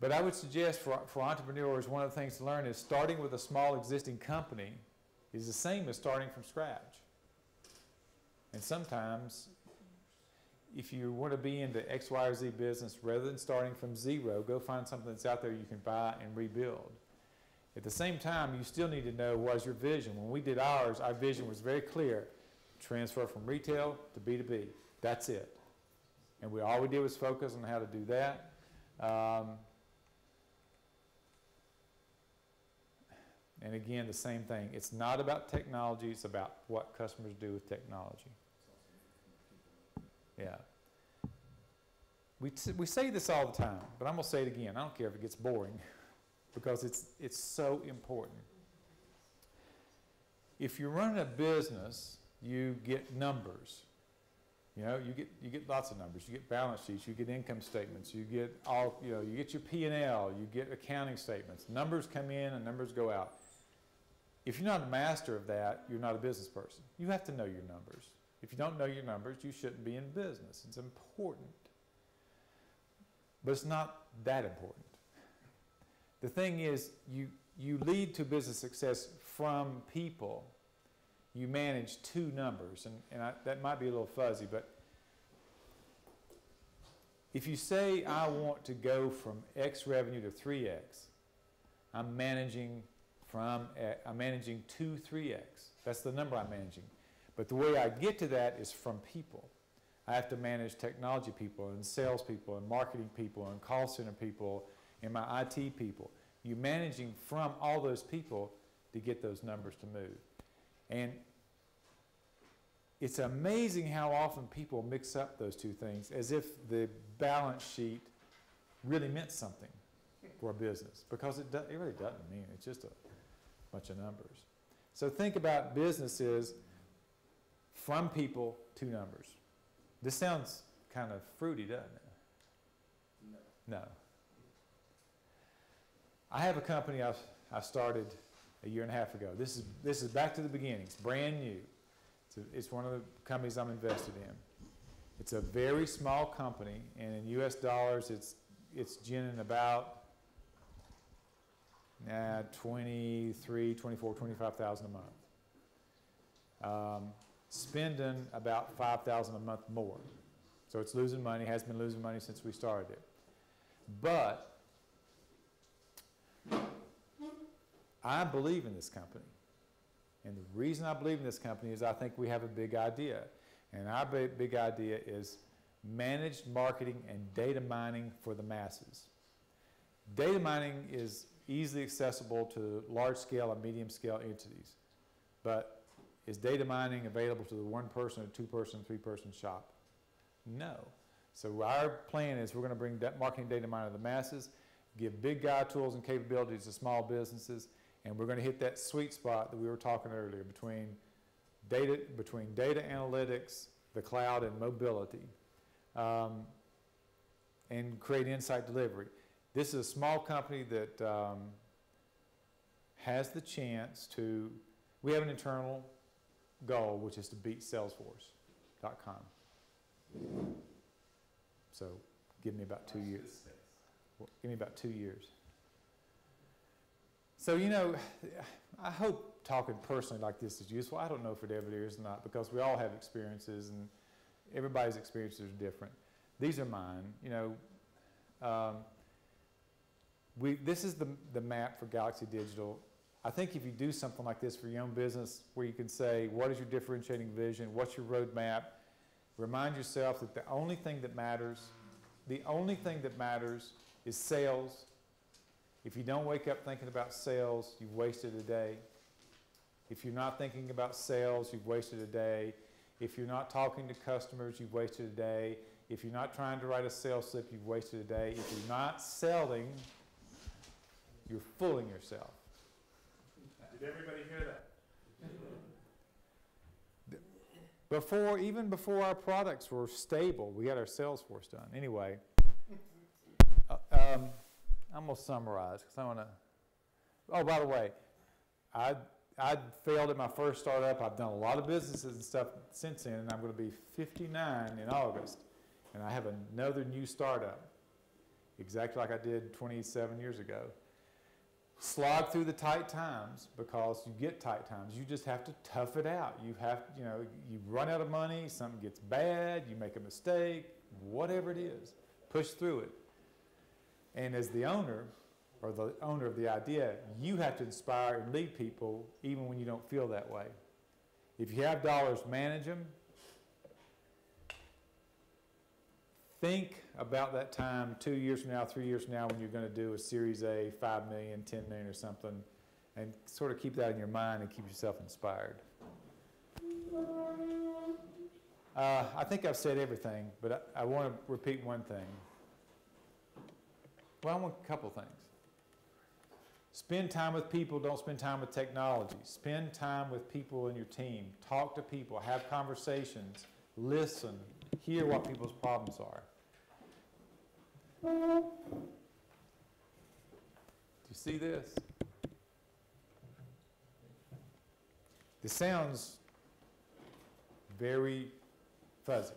But I would suggest for entrepreneurs, one of the things to learn is starting with a small existing company is the same as starting from scratch. And sometimes, if you want to be into X, Y, or Z business, rather than starting from zero, go find something that's out there you can buy and rebuild. At the same time, you still need to know what is your vision. When we did ours, our vision was very clear. Transfer from retail to B2B. That's it. And all we did was focus on how to do that. And again, the same thing. It's not about technology. It's about what customers do with technology. Yeah. We say this all the time, but I'm going to say it again. I don't care if it gets boring because it's so important. If you're running a business, you get numbers. You know, you get lots of numbers. You get balance sheets. You get income statements. You get you get your P&L. You get accounting statements. Numbers come in and numbers go out. If you're not a master of that, you're not a business person. You have to know your numbers. If you don't know your numbers, you shouldn't be in business. It's important. But it's not that important. The thing is, you lead to business success from people. You manage two numbers, and that might be a little fuzzy, but if you say I want to go from X revenue to 3X, I'm managing 2 3X. That's the number I'm managing. But the way I get to that is from people. I have to manage technology people and sales people and marketing people and call center people and my IT people. You're managing from all those people to get those numbers to move. And it's amazing how often people mix up those two things as if the balance sheet really meant something for a business, because it really doesn't mean it. It's just a bunch of numbers. So think about businesses from people to numbers. This sounds kind of fruity, doesn't it? No. I have a company I started a year and a half ago. This is back to the beginnings, brand new. It's one of the companies I'm invested in. It's a very small company, and in U.S. dollars, it's generating about 23, 24, 25,000 a month. Spending about 5,000 a month more. So it's losing money, has been losing money since we started it. But I believe in this company. And the reason I believe in this company is I think we have a big idea. And our big idea is managed marketing and data mining for the masses. Data mining is easily accessible to large-scale and medium-scale entities. But is data mining available to the one-person or two-person, three-person shop? No. So our plan is we're going to bring that marketing data mining to the masses, give big guy tools and capabilities to small businesses, and we're going to hit that sweet spot that we were talking earlier between data analytics, the cloud, and mobility, and create insight delivery. This is a small company that has the chance to, we have an internal goal, which is to beat Salesforce.com. So give me about 2 years. Well, give me about 2 years. So, you know, I hope talking personally like this is useful. I don't know if it ever is or not, because we all have experiences, and everybody's experiences are different. These are mine. You know, this is the map for Galaxy Digital. I think if you do something like this for your own business, where you can say, what is your differentiating vision? What's your roadmap? Remind yourself that the only thing that matters is sales. If you don't wake up thinking about sales, you've wasted a day. If you're not thinking about sales, you've wasted a day. If you're not talking to customers, you've wasted a day. If you're not trying to write a sales slip, you've wasted a day. If you're not selling, you're fooling yourself. Did everybody hear that? Even before our products were stable, we got our sales force done. Anyway, I'm going to summarize because I want to. Oh, by the way, I failed at my first startup. I've done a lot of businesses and stuff since then, and I'm going to be 59 in August, and I have another new startup. exactly like I did 27 years ago. Slog through the tight times, because you get tight times. You just have to tough it out. You have, you run out of money, something gets bad, you make a mistake, whatever it is, push through it. And as the owner, or the owner of the idea, you have to inspire and lead people even when you don't feel that way. If you have dollars, manage them. Think about that time 2 years from now, 3 years from now, when you're going to do a Series A, 5 million, 10 million or something, and sort of keep that in your mind and keep yourself inspired. I think I've said everything, but I want to repeat one thing. Well, I want a couple things. Spend time with people, don't spend time with technology. Spend time with people in your team. Talk to people, have conversations, listen, hear what people's problems are. Do you see this? This sounds very fuzzy.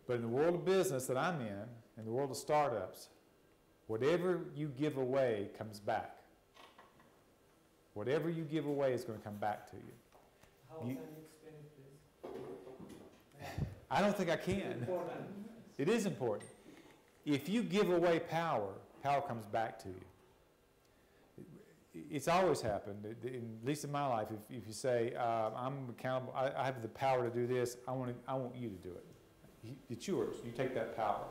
But in the world of business that I'm in the world of startups, whatever you give away comes back. Whatever you give away is going to come back to you. How can you explain it, please? I don't think I can. It is important. If you give away power, power comes back to you. It's always happened, at least in my life. If you say, I'm accountable, I have the power to do this, I want you to do it. It's yours. You take that power.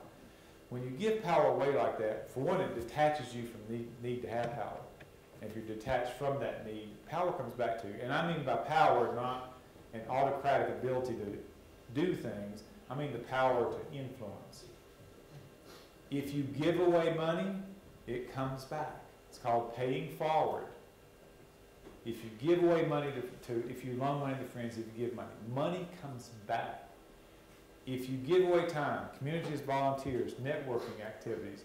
When you give power away like that, for one, it detaches you from the need to have power. And if you're detached from that need, power comes back to you. And I mean by power, not an autocratic ability to do things. I mean the power to influence. If you give away money, it comes back. It's called paying forward. If you give away money if you loan money to friends, if you give money, money comes back. If you give away time, communities, volunteers, networking activities,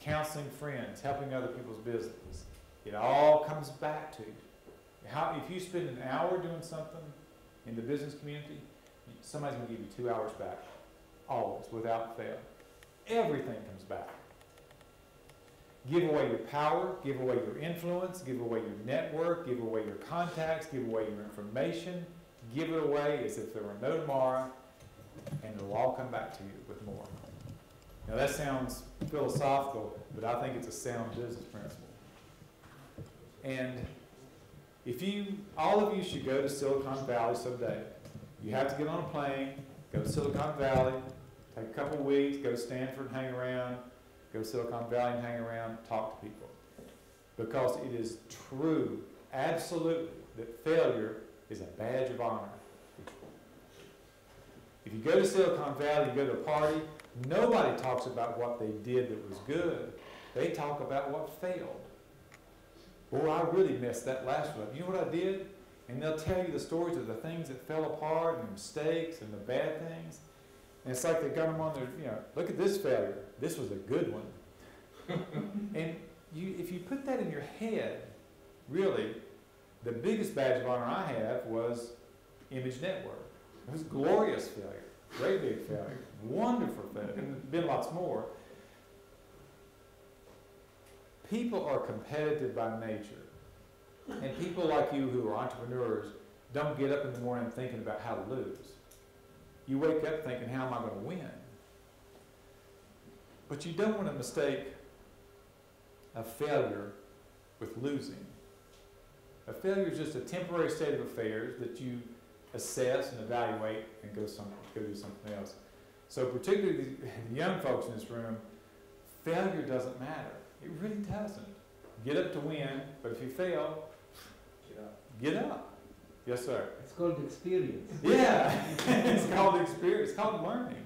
counseling friends, helping other people's businesses, it all comes back to you. If you spend an hour doing something in the business community, somebody's going to give you 2 hours back, always, without fail. Everything comes back. Give away your power, give away your influence, give away your network, give away your contacts, give away your information. Give it away as if there were no tomorrow, and it'll all come back to you with more. Now that sounds philosophical, but I think it's a sound business principle. And all of you should go to Silicon Valley someday. You have to get on a plane, go to Silicon Valley, take a couple of weeks, go to Stanford and hang around, go to Silicon Valley and hang around, talk to people. Because it is true, absolutely, that failure is a badge of honor. If you go to Silicon Valley, you go to a party, nobody talks about what they did that was good. They talk about what failed. Boy, I really messed that last one up. You know what I did? And they'll tell you the stories of the things that fell apart and the mistakes and the bad things. And it's like they got them on their, look at this failure. This was a good one. And if you put that in your head, really, the biggest badge of honor I have was Image Network. It was glorious failure, great big failure, wonderful failure, and there's been lots more. People are competitive by nature. And people like you who are entrepreneurs don't get up in the morning thinking about how to lose. You wake up thinking, how am I going to win? But you don't want to mistake a failure with losing. A failure is just a temporary state of affairs that you assess and evaluate and go do something else. So particularly the young folks in this room, failure doesn't matter. It really doesn't. Get up to win, but if you fail, get up. Yes, sir. It's called experience. Yeah, it's called experience. It's called learning.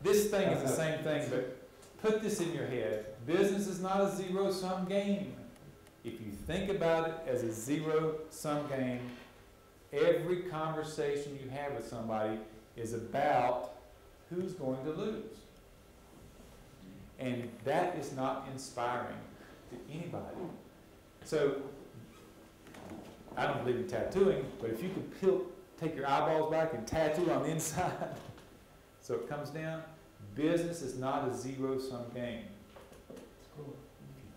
This thing is the same thing, but put this in your head. Business is not a zero-sum game. If you think about it as a zero-sum game, every conversation you have with somebody is about who's going to lose. And that is not inspiring to anybody. So, I don't believe in tattooing, but if you could take your eyeballs back and tattoo on the inside so it comes down, Business is not a zero-sum game. Cool.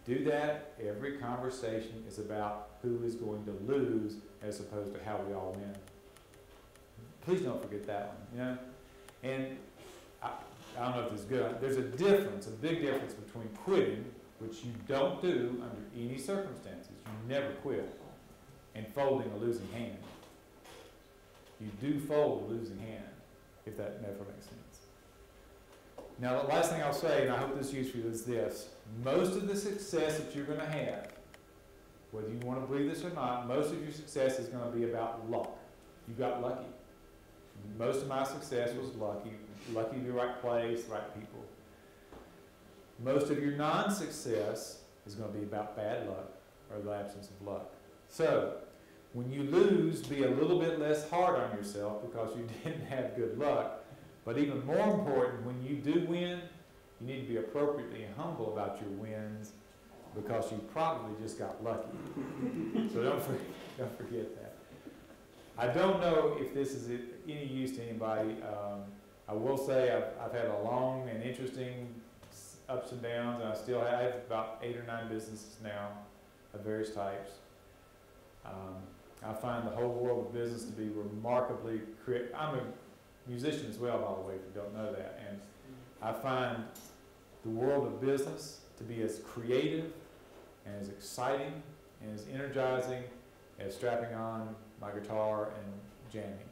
If you do that, every conversation is about who is going to lose as opposed to how we all win. Please don't forget that one, you know? And I don't know if this is good. There's a difference, a big difference between quitting, which you don't do under any circumstances. You never quit, and folding a losing hand. You do fold a losing hand, if that never makes sense. Now, the last thing I'll say, and I hope this is useful, is this. Most of the success that you're going to have, whether you want to believe this or not, most of your success is going to be about luck. You got lucky. Most of my success was lucky. Lucky to be right place, right people. Most of your non-success is going to be about bad luck or the absence of luck. So, when you lose, be a little bit less hard on yourself because you didn't have good luck. But even more important, when you do win, you need to be appropriately humble about your wins because you probably just got lucky. So don't forget that. I don't know if this is any use to anybody. I will say I've had a long and interesting ups and downs, and I have about 8 or 9 businesses now of various types. I find the whole world of business to be remarkably creative. I'm a musician as well, by the way, if you don't know that. And I find the world of business to be as creative and as exciting and as energizing as strapping on my guitar and jamming.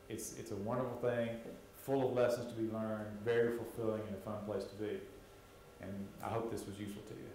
It's a wonderful thing, full of lessons to be learned, very fulfilling and a fun place to be. And I hope this was useful to you.